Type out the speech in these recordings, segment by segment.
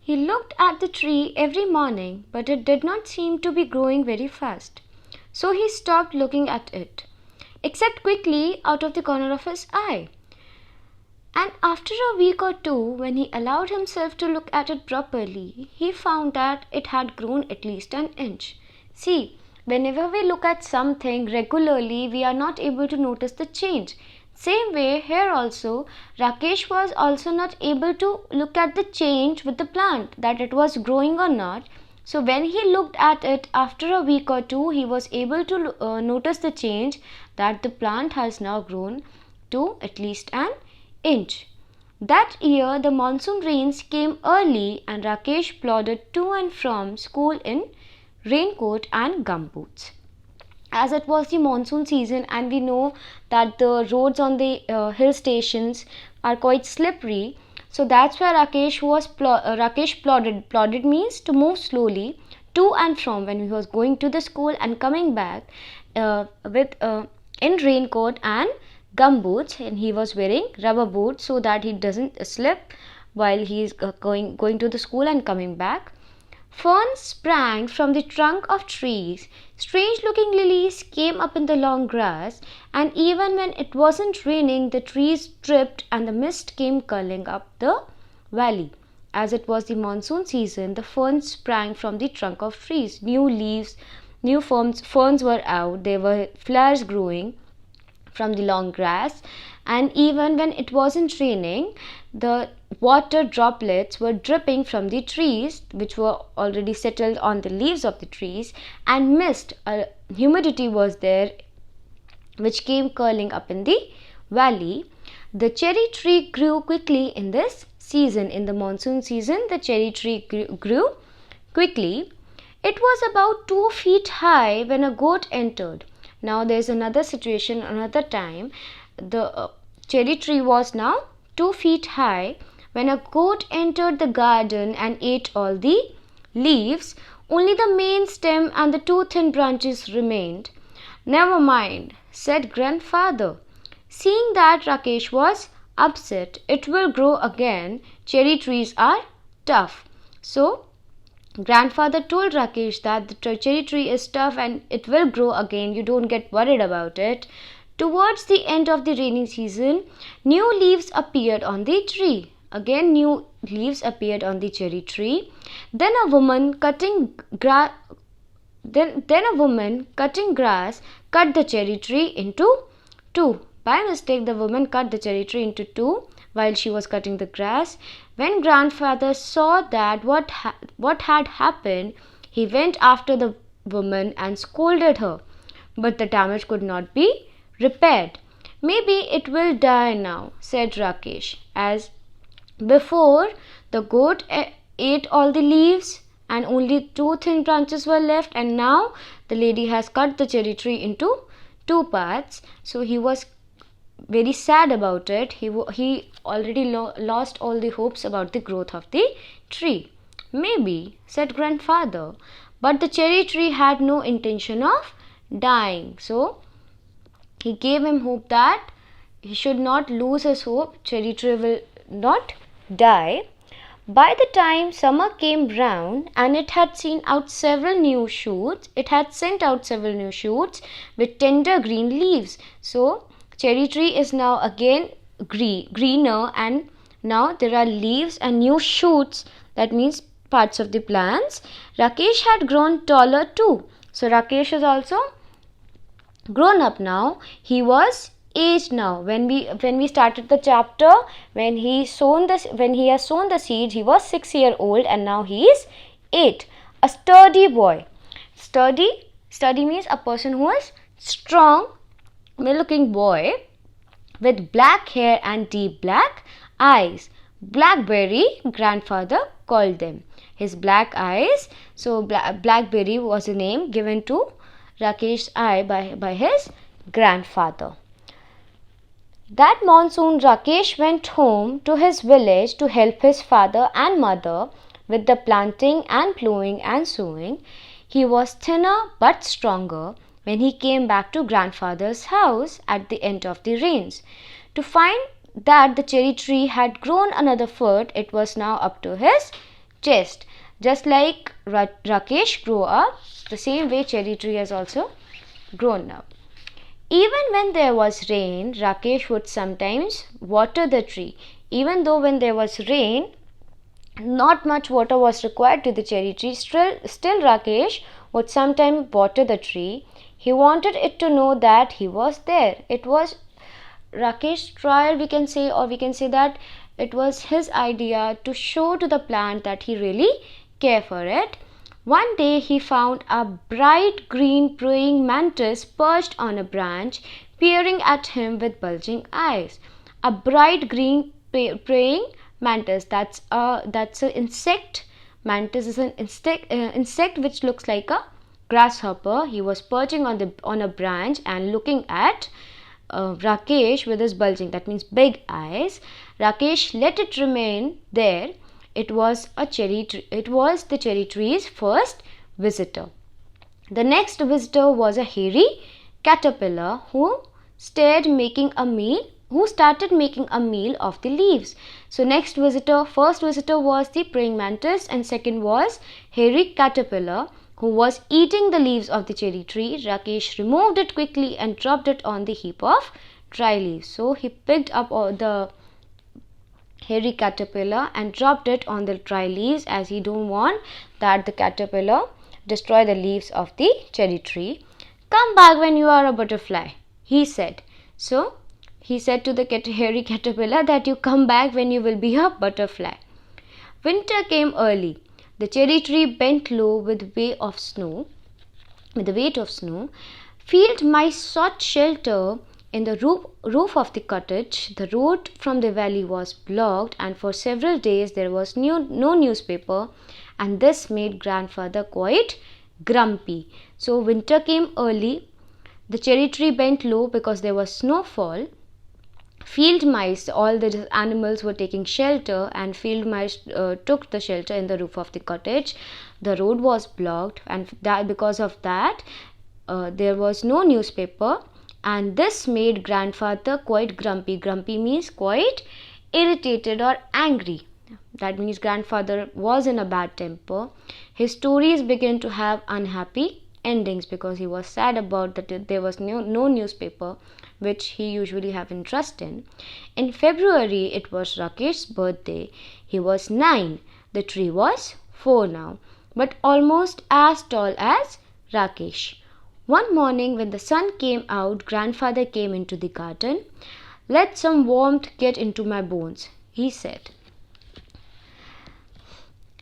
He looked at the tree every morning, but it did not seem to be growing very fast. So he stopped looking at it, except quickly out of the corner of his eye. And after a week or two, when he allowed himself to look at it properly, he found that it had grown at least an inch. See, whenever we look at something regularly, we are not able to notice the change. Same way, here also, Rakesh was also not able to look at the change with the plant, that it was growing or not. So when he looked at it after a week or two, he was able to notice the change that the plant has now grown to at least an inch. That year the monsoon rains came early and Rakesh plodded to and from school in raincoat and gumboots. As it was the monsoon season and we know that the roads on the hill stations are quite slippery, so that's why Rakesh plodded. Plodded means to move slowly to and from when he was going to the school and coming back with in raincoat and gumboots, and he was wearing rubber boots so that he doesn't slip while he is going to the school and coming back. Ferns sprang from the trunk of trees. Strange looking lilies came up in the long grass, and even when it wasn't raining, the trees dripped and the mist came curling up the valley. As it was the monsoon season, the ferns sprang from the trunk of trees. New leaves, new ferns were out, there were flowers growing from the long grass, and even when it wasn't raining, the water droplets were dripping from the trees which were already settled on the leaves of the trees, and mist, humidity was there which came curling up in the valley. The cherry tree grew quickly in this season. In the monsoon season, the cherry tree grew quickly. It was about 2 feet high when a goat entered. Now there's another situation, another time. The cherry tree was now 2 feet high when a goat entered the garden and ate all the leaves. Only the main stem and the 2 thin branches remained. Never mind, said grandfather. Seeing that Rakesh was upset, it will grow again. Cherry trees are tough. So grandfather told Rakesh that the cherry tree is tough and it will grow again. You don't get worried about it. Towards the end of the rainy season, new leaves appeared on the tree. Again, new leaves appeared on the cherry tree. Then a woman cutting grass cut the cherry tree into two. By mistake, the woman cut the cherry tree into two while she was cutting the grass. When grandfather saw that what had happened, he went after the woman and scolded her. But the damage could not be repaired. Maybe it will die now, said Rakesh. As before, the goat ate all the leaves and only 2 thin branches were left, and now the lady has cut the cherry tree into 2 parts. So he was very sad about it. He already lost all the hopes about the growth of the tree. Maybe, said grandfather, but the cherry tree had no intention of dying. So he gave him hope that he should not lose his hope. Cherry tree will not die. By the time summer came round and it had sent out several new shoots with tender green leaves. So cherry tree is now again greener, and now there are leaves and new shoots, that means parts of the plants. Rakesh had grown taller too. So Rakesh is also grown up now. He was aged now. When we started the chapter, when he has sown the seeds, he was 6 years old, and now he is 8. A sturdy boy. Sturdy means a person who is strong, looking boy with black hair and deep black eyes. Blackberry, grandfather called them. His black eyes. So Blackberry was a name given to Rakesh's eye by his grandfather. That monsoon, Rakesh went home to his village to help his father and mother with the planting and plowing and sowing. He was thinner but stronger when he came back to grandfather's house at the end of the rains. To find that the cherry tree had grown another foot, it was now up to his chest. Just like Rakesh grew up, the same way cherry tree has also grown up. Even when there was rain, Rakesh would sometimes water the tree. Even though when there was rain, not much water was required to the cherry tree. Still Rakesh would sometimes water the tree. He wanted it to know that he was there. It was Rakesh's trial, we can say, or we can say that it was his idea to show to the plant that he really cared for it. One day he found a bright green praying mantis perched on a branch, peering at him with bulging eyes. A bright green praying mantis, that's an insect. Mantis is an insect which looks like a grasshopper. He was perching on a branch and looking at Rakesh with his bulging, that means big eyes. Rakesh let it remain there. It was the cherry tree's first visitor. The next visitor was a hairy caterpillar who started making a meal of the leaves. So first visitor was the praying mantis, and second was hairy caterpillar who was eating the leaves of the cherry tree. Rakesh removed it quickly and dropped it on the heap of dry leaves. So he picked up the hairy caterpillar and dropped it on the dry leaves, as he don't want that the caterpillar destroy the leaves of the cherry tree. Come back when you are a butterfly, he said. So he said to the hairy caterpillar that you come back when you will be a butterfly. Winter came early. The cherry tree bent low with the weight of snow. Field mice sought shelter in the roof of the cottage. The road from the valley was blocked, and for several days there was no newspaper, and this made grandfather quite grumpy. So winter came early. The cherry tree bent low because there was snowfall. Field mice, all the animals were taking shelter, and field mice took the shelter in the roof of the cottage. The road was blocked, and because of that there was no newspaper, and this made grandfather quite grumpy. Grumpy means quite irritated or angry. That means grandfather was in a bad temper. His stories began to have unhappy endings because he was sad about that there was no newspaper, which he usually have interest in. In February, it was Rakesh's birthday. He was 9. The tree was 4 now, but almost as tall as Rakesh. One morning when the sun came out, grandfather came into the garden. Let some warmth get into my bones, he said.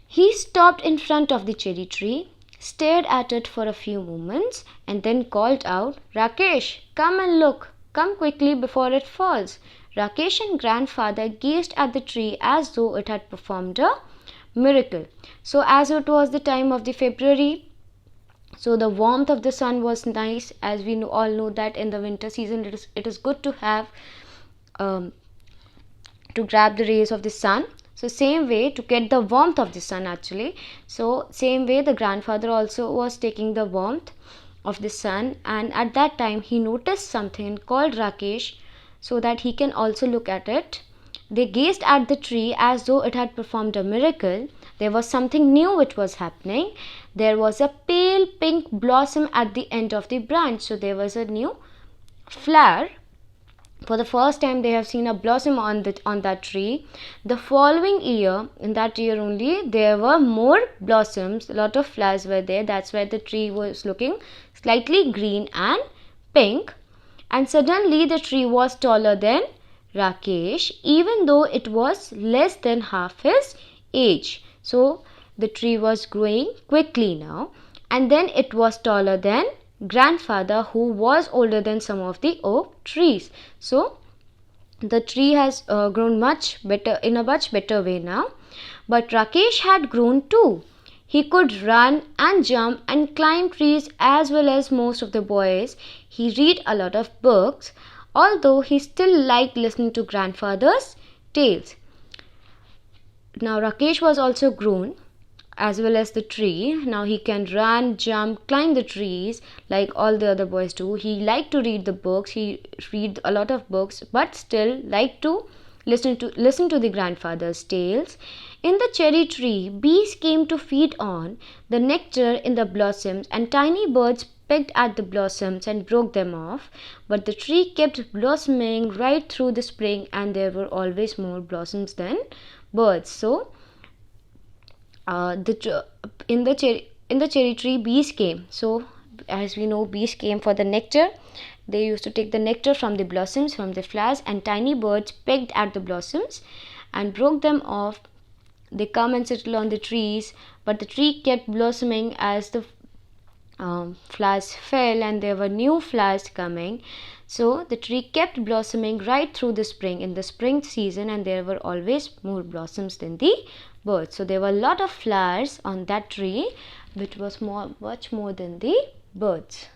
He stopped in front of the cherry tree, stared at it for a few moments, and then called out, Rakesh, come and look. Come quickly before it falls. Rakesh and grandfather gazed at the tree as though it had performed a miracle. So as it was the time of the February, so the warmth of the sun was nice. As we all know that in the winter season it is good to have to grab the rays of the sun. So same way, to get the warmth of the sun actually. So same way the grandfather also was taking the warmth of the sun, and at that time he noticed something and called Rakesh so that he can also look at it. They gazed at the tree as though it had performed a miracle. There was something new which was happening. There was a pale pink blossom at the end of the branch. So there was a new flower. For the first time they have seen a blossom on that tree. The following year, in that year only, there were more blossoms. A lot of flowers were there. That's why the tree was looking slightly green and pink. And suddenly the tree was taller than Rakesh, even though it was less than half his age. So the tree was growing quickly now, and then it was taller than grandfather, who was older than some of the oak trees. So the tree has grown much better, in a much better way now. But Rakesh had grown too. He could run and jump and climb trees as well as most of the boys. He read a lot of books, although he still liked listening to grandfather's tales. Now Rakesh was also grown as well as the tree. Now he can run, jump, climb the trees like all the other boys do. He liked to read the books. He read a lot of books, but still liked to listen to the grandfather's tales. In the cherry tree, bees came to feed on the nectar in the blossoms, and tiny birds pecked at the blossoms and broke them off. But the tree kept blossoming right through the spring, and there were always more blossoms than birds. So, in the cherry tree, bees came. So, as we know, bees came for the nectar. They used to take the nectar from the blossoms, from the flowers, and tiny birds pecked at the blossoms and broke them off. They come and settle on the trees, but the tree kept blossoming as the flowers fell, and there were new flowers coming. So the tree kept blossoming right through the spring, in the spring season, and there were always more blossoms than the birds. So there were a lot of flowers on that tree, which was much more than the birds.